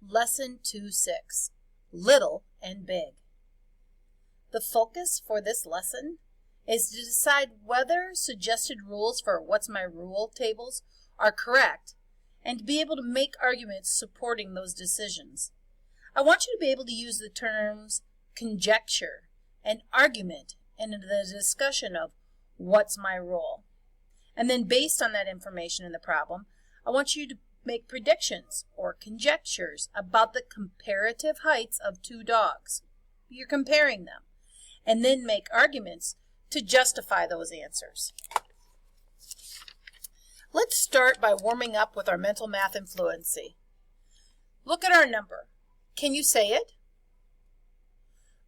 Lesson 2-6, Little and Big. The focus for this lesson is to decide whether suggested rules for What's My Rule tables are correct and to be able to make arguments supporting those decisions. I want you to be able to use the terms conjecture and argument in the discussion of what's my rule. And then based on that information in the problem, I want you to make predictions or conjectures about the comparative heights of two dogs. You're comparing them. And then make arguments to justify those answers. Let's start by warming up with our mental math and fluency. Look at our number. Can you say it?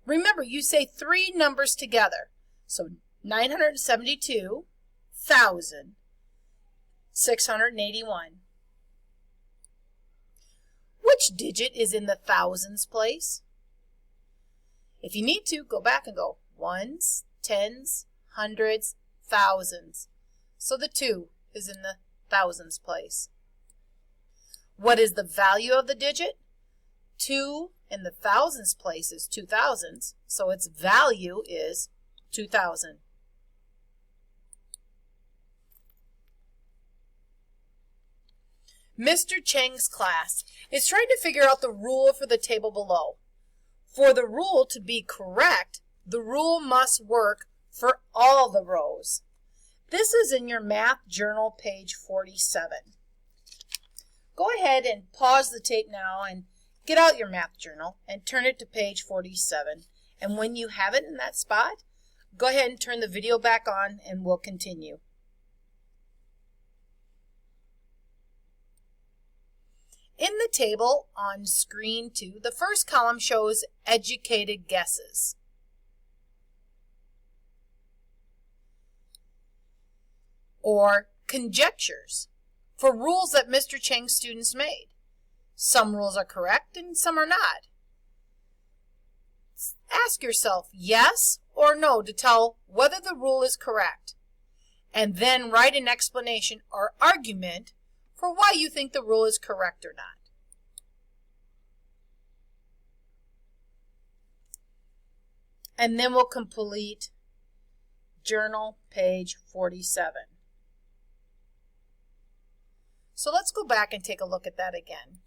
Remember, you say three numbers together. So 972,681. Which digit is in the thousands place? If you need to, go back and go ones, tens, hundreds, thousands. So the 2 is in the thousands place. What is the value of the digit? 2 in the thousands place is 2,000s, so its value is 2,000. Mr. Cheng's class is trying to figure out the rule for the table below. For the rule to be correct, the rule must work for all the rows. This is in your math journal, page 47. Go ahead and pause the tape now and get out your math journal and turn it to page 47. And when you have it in that spot, go ahead and turn the video back on and we'll continue. In the table on screen 2, the first column shows educated guesses. Or conjectures for rules that Mr. Cheng's students made. Some rules are correct and some are not. Ask yourself yes or no to tell whether the rule is correct, and then write an explanation or argument for why you think the rule is correct or not. And then we'll complete journal page 47. So let's go back and take a look at that again.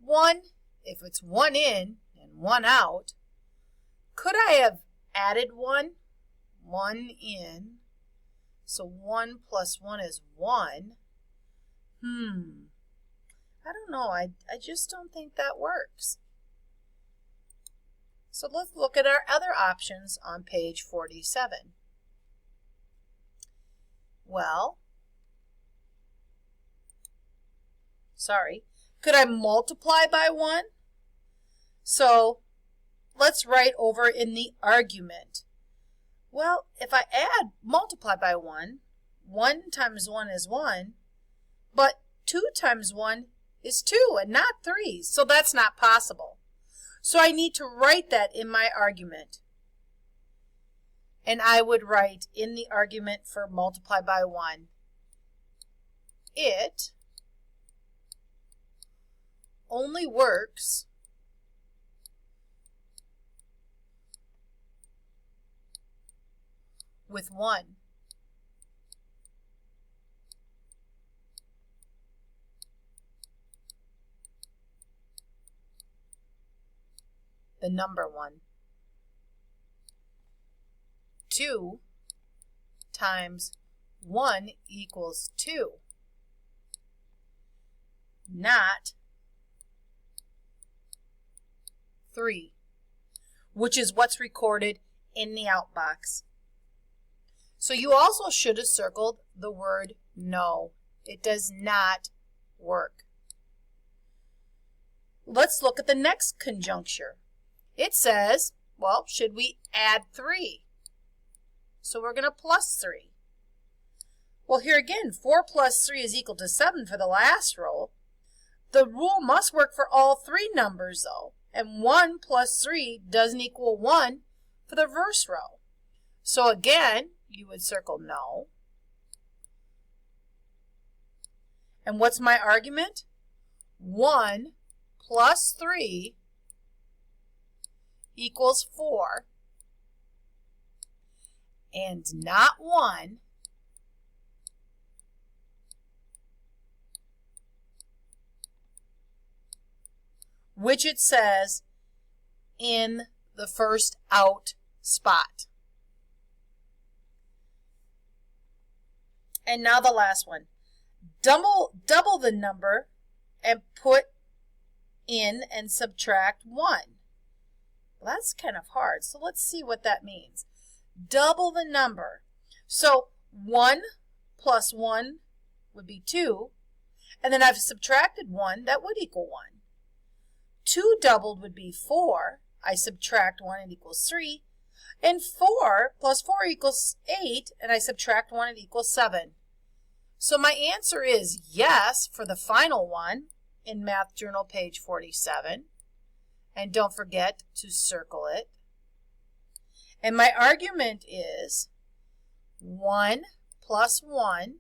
1, if it's 1 in and 1 out, could I have added 1? 1 in. So 1 plus 1 is 1. I don't know. I just don't think that works. So let's look at our other options on page 47. Well, could I multiply by 1? So let's write over in the argument. Well, if I multiply by 1, 1 times 1 is 1, but 2 times 1 is 2 and not 3, so that's not possible. So I need to write that in my argument. And I would write in the argument for multiply by 1, it only works with 1. The number 1. 2 times 1 equals 2, not 3, which is what's recorded in the outbox. So you also should have circled the word no. It does not work. Let's look at the next conjuncture. It says, well, should we add 3? So we're going to plus 3. Well, here again, 4 plus 3 is equal to 7 for the last row. The rule must work for all 3 numbers, though. And 1 plus 3 doesn't equal 1 for the first row. So again, you would circle no. And what's my argument? 1 plus 3 equals 4, and not 1, which it says in the first out spot. And now the last one. Double the number and put in and subtract 1. Well, that's kind of hard, so let's see what that means. Double the number. So 1 plus 1 would be 2, and then I've subtracted 1, that would equal 1. 2 doubled would be 4. I subtract 1, it equals 3. And 4 plus 4 equals 8, and I subtract 1, it equals 7. So my answer is yes for the final one in Math Journal page 47. And don't forget to circle it. And my argument is 1 plus 1,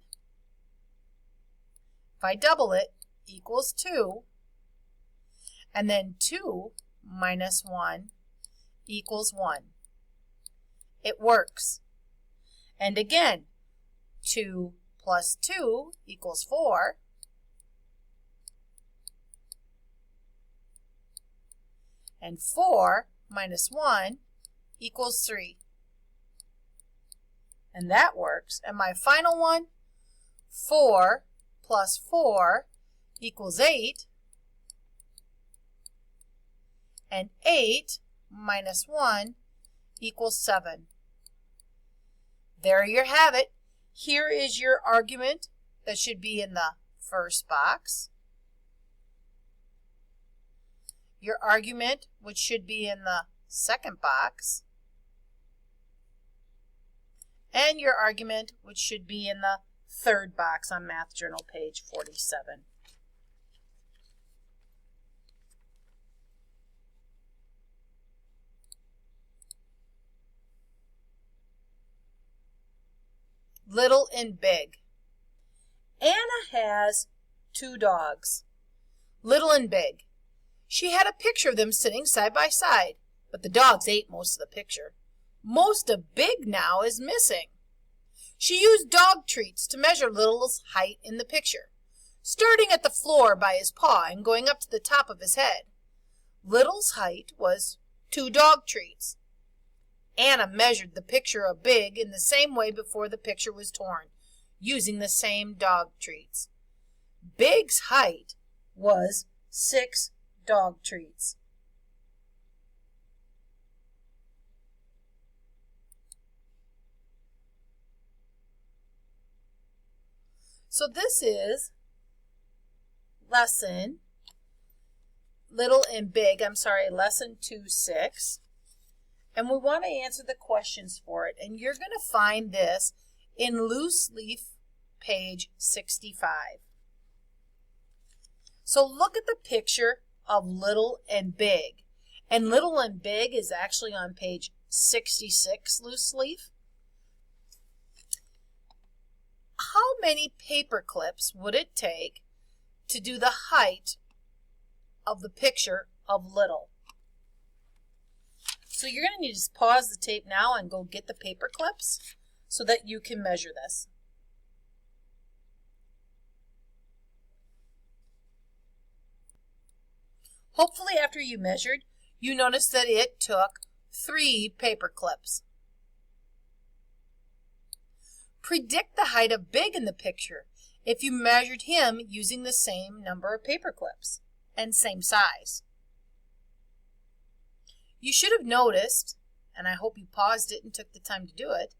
if I double it, equals 2. And then 2 minus 1 equals 1. It works. And again, 2 plus 2 equals 4. And 4 minus 1 equals 3. And that works. And my final one, 4 plus 4 equals 8. And 8 minus 1 equals 7. There you have it. Here is your argument that should be in the first box. Your argument, which should be in the second box. And your argument, which should be in the third box on Math Journal page 47. Little and big. Anna has 2 dogs, little and big. She had a picture of them sitting side by side, but the dogs ate most of the picture. Most of Big now is missing. She used dog treats to measure Little's height in the picture, starting at the floor by his paw and going up to the top of his head. Little's height was 2 dog treats. Anna measured the picture of Big in the same way before the picture was torn, using the same dog treats. Big's height was 6 dog treats. So this is lesson lesson 2-6. And we want to answer the questions for it. And you're going to find this in Loose Leaf page 65. So look at the picture of Little and Big. And Little and Big is actually on page 66, Loose Leaf. How many paper clips would it take to do the height of the picture of Little? So you're going to need to pause the tape now and go get the paper clips so that you can measure this. Hopefully after you measured, you noticed that it took 3 paper clips. Predict the height of Big in the picture if you measured him using the same number of paper clips and same size. You should have noticed, and I hope you paused it and took the time to do it,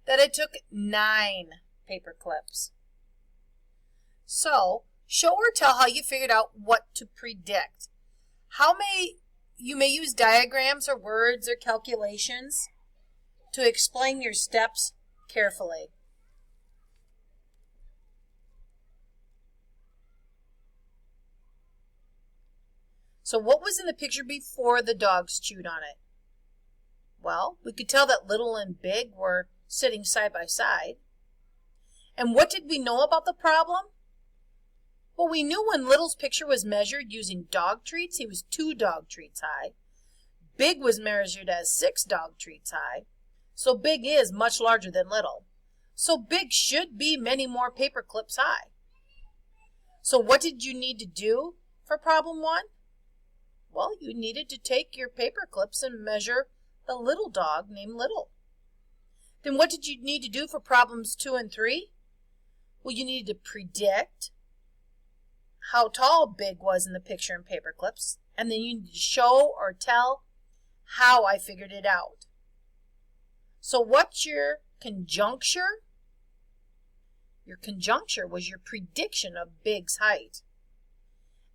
that it took 9 paper clips. So, show or tell how you figured out what to predict. You may use diagrams or words or calculations to explain your steps carefully. So what was in the picture before the dogs chewed on it? Well, we could tell that Little and Big were sitting side by side. And what did we know about the problem? Well, we knew when Little's picture was measured using dog treats, he was 2 dog treats high. Big was measured as 6 dog treats high. So Big is much larger than Little. So Big should be many more paper clips high. So what did you need to do for problem 1? Well, you needed to take your paper clips and measure the little dog named Little. Then what did you need to do for problems 2 and 3? Well, you needed to predict how tall Big was in the picture and paper clips, and then you need to show or tell how I figured it out. So what's your conjuncture? Your conjuncture was your prediction of Big's height.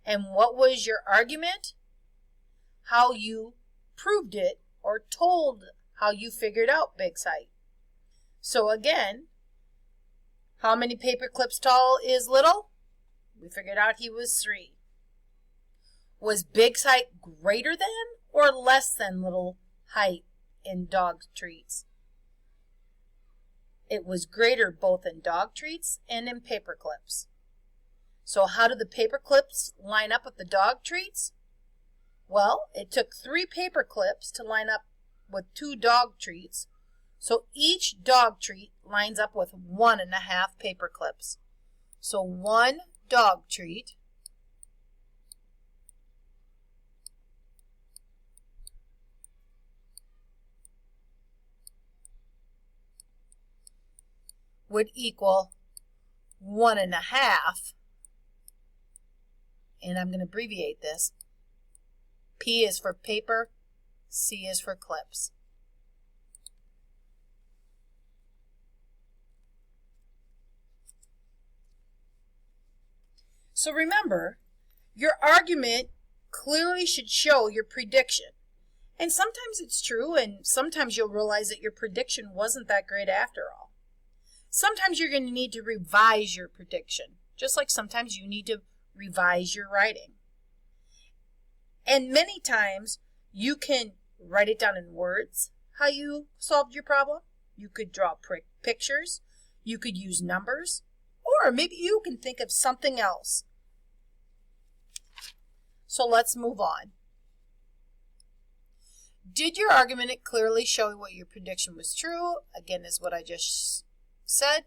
And what was your argument? How you proved it or told how you figured out Big's height. So again, how many paper clips tall is Little? We figured out he was 3. Was Big's height greater than or less than Little height in dog treats? It was greater both in dog treats and in paper clips. So how did the paper clips line up with the dog treats? Well, it took 3 paper clips to line up with 2 dog treats. So each dog treat lines up with 1.5 paper clips. So 1 dog treat would equal 1.5, and I'm going to abbreviate this. P is for paper, C is for clips. So remember, your argument clearly should show your prediction. And sometimes it's true, and sometimes you'll realize that your prediction wasn't that great after all. Sometimes you're going to need to revise your prediction, just like sometimes you need to revise your writing. And many times you can write it down in words, how you solved your problem. You could draw pictures, you could use numbers, or maybe you can think of something else. So let's move on. Did your argument clearly show what your prediction was true? Again, is what I just said.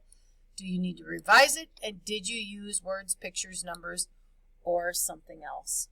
Do you need to revise it? And did you use words, pictures, numbers, or something else?